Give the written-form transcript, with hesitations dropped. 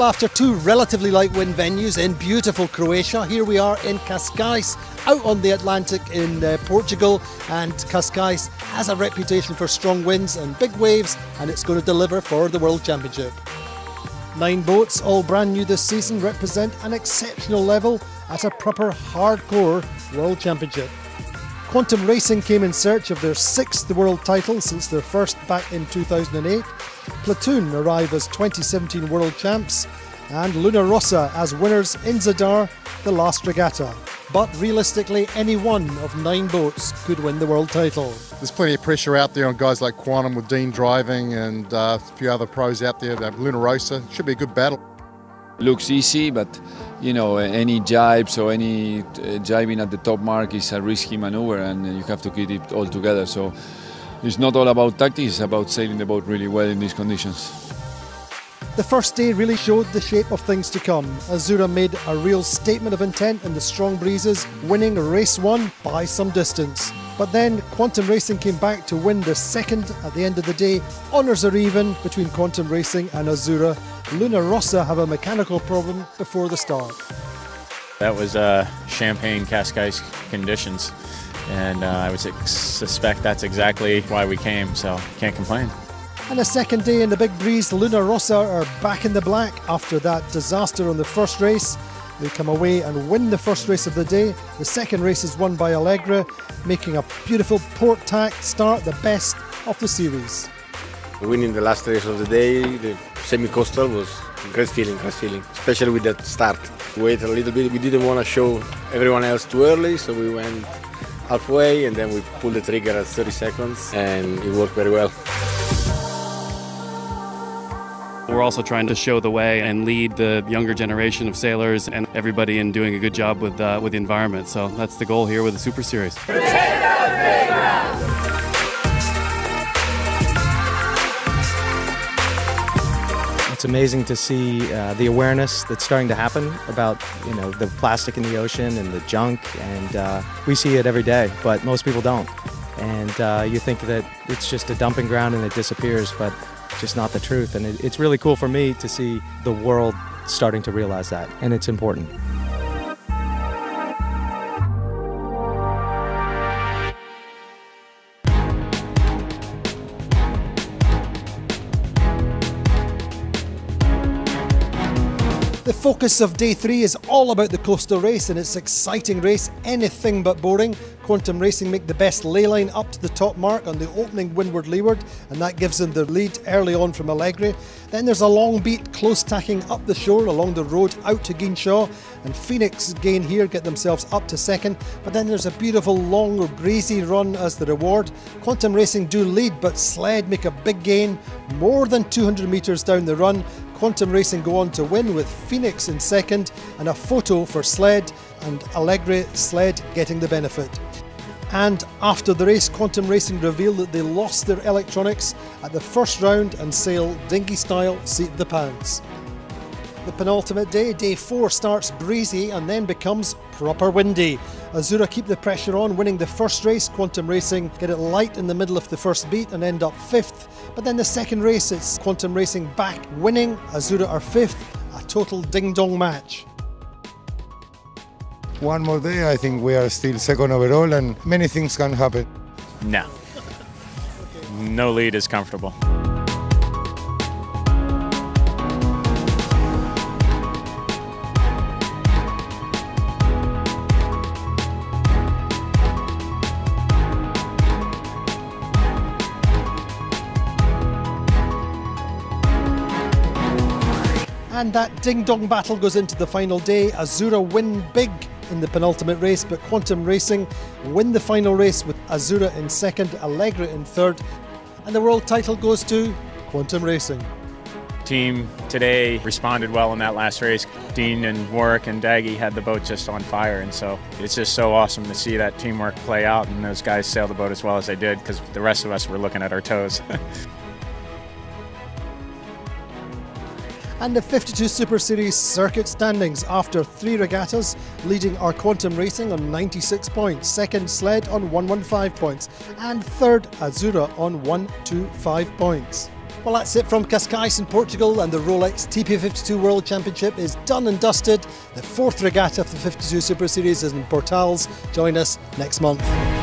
after two relatively light wind venues in beautiful Croatia, here we are in Cascais, out on the Atlantic in Portugal, and Cascais has a reputation for strong winds and big waves, and it's going to deliver for the World Championship. 9 boats, all brand new this season, represent an exceptional level at a proper hardcore World Championship. Quantum Racing came in search of their 6th world title since their first back in 2008. Platoon arrive as 2017 world champs, and Rossa as winners in Zadar, the last regatta. But realistically, any one of 9 boats could win the world title. There's plenty of pressure out there on guys like Quantum with Dean driving and a few other pros out there. Rossa should be a good battle. Looks easy, but you know, any jibes or any jibing at the top mark is a risky maneuver, and you have to keep it all together. So it's not all about tactics, it's about sailing the boat really well in these conditions. The first day really showed the shape of things to come. Azzurra made a real statement of intent in the strong breezes, winning race 1 by some distance. But then Quantum Racing came back to win the second at the end of the day. Honours are even between Quantum Racing and Azzurra. Rossa have a mechanical problem before the start. That was champagne Cascais conditions, and I would suspect that's exactly why we came, so can't complain. And a second day in the big breeze, Rossa are back in the black after that disaster on the first race. They come away and win the first race of the day. The second race is won by Alegre, making a beautiful port tack start, the best of the series. Winning the last race of the day, the semi-coastal, was a great feeling, especially with that start. Wait a little bit, we didn't want to show everyone else too early, so we went halfway and then we pulled the trigger at 30 seconds and it worked very well. We're also trying to show the way and lead the younger generation of sailors and everybody in doing a good job with the environment. So that's the goal here with the Super Series. It's amazing to see the awareness that's starting to happen about, you know, the plastic in the ocean and the junk, and we see it every day, but most people don't. And you think that it's just a dumping ground and it disappears, but just not the truth. And it's really cool for me to see the world starting to realize that, and it's important. The focus of day 3 is all about the coastal race, and it's an exciting race, anything but boring. Quantum Racing make the best ley line up to the top mark on the opening windward-leeward, and that gives them the lead early on from Alegre. Then there's a long beat, close tacking up the shore along the road out to Guinshaw, and Phoenix gain here, get themselves up to second. But then there's a beautiful long breezy run as the reward. Quantum Racing do lead, but Sled make a big gain, more than 200 metres down the run. Quantum Racing go on to win with Phoenix in second, and a photo for Sled, and Alegre Sled getting the benefit. And after the race, Quantum Racing revealed that they lost their electronics at the first round and sail dinghy style seat of the pants. The penultimate day, day 4, starts breezy and then becomes proper windy. Azzurra keep the pressure on, winning the first race. Quantum Racing get it light in the middle of the first beat and end up 5th. But then the second race, it's Quantum Racing back winning. Azzurra are 5th, a total ding-dong match. One more day, I think we are still second overall, and many things can happen. No. No lead is comfortable. And that ding-dong battle goes into the final day. Azzurra win big in the penultimate race, but Quantum Racing win the final race with Azzurra in second, Alegre in third, and the world title goes to Quantum Racing. Team today responded well in that last race. Dean and Warwick and Daggy had the boat just on fire, and so it's just so awesome to see that teamwork play out and those guys sail the boat as well as they did, because the rest of us were looking at our toes. And the 52 Super Series circuit standings after 3 regattas, leading are Quantum Racing on 96 points, second Sled on 115 points, and third Azzurra on 125 points. Well, that's it from Cascais in Portugal, and the ROLEX TP52 World Championship is done and dusted. The 4th regatta of the 52 Super Series is in Portals. Join us next month.